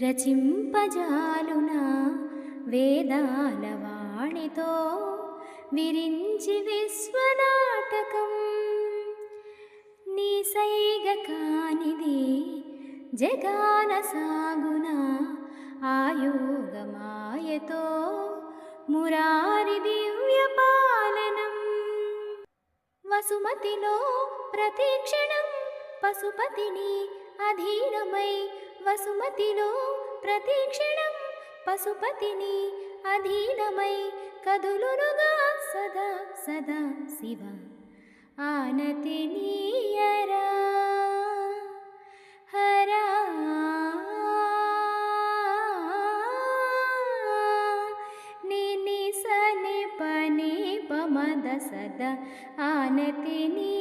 రచింపజాలునా వేదాల వాణితో విరించి విశ్వనాటకం. నీ సైగ కానిది జగాన సాగునా ఆయోగమాయతో మురారి దివ్య పాలనం. వసుమతిలో ప్రతిక్షణం పశుపతిని అధీనమై, వసుమతిలో ప్రతిక్షణం పశుపతిని అధీనమై కదులునుగా సదా సదా శివ ఆనతి నీయరా హరా. ని సని పని పమద సద ఆనతి నీ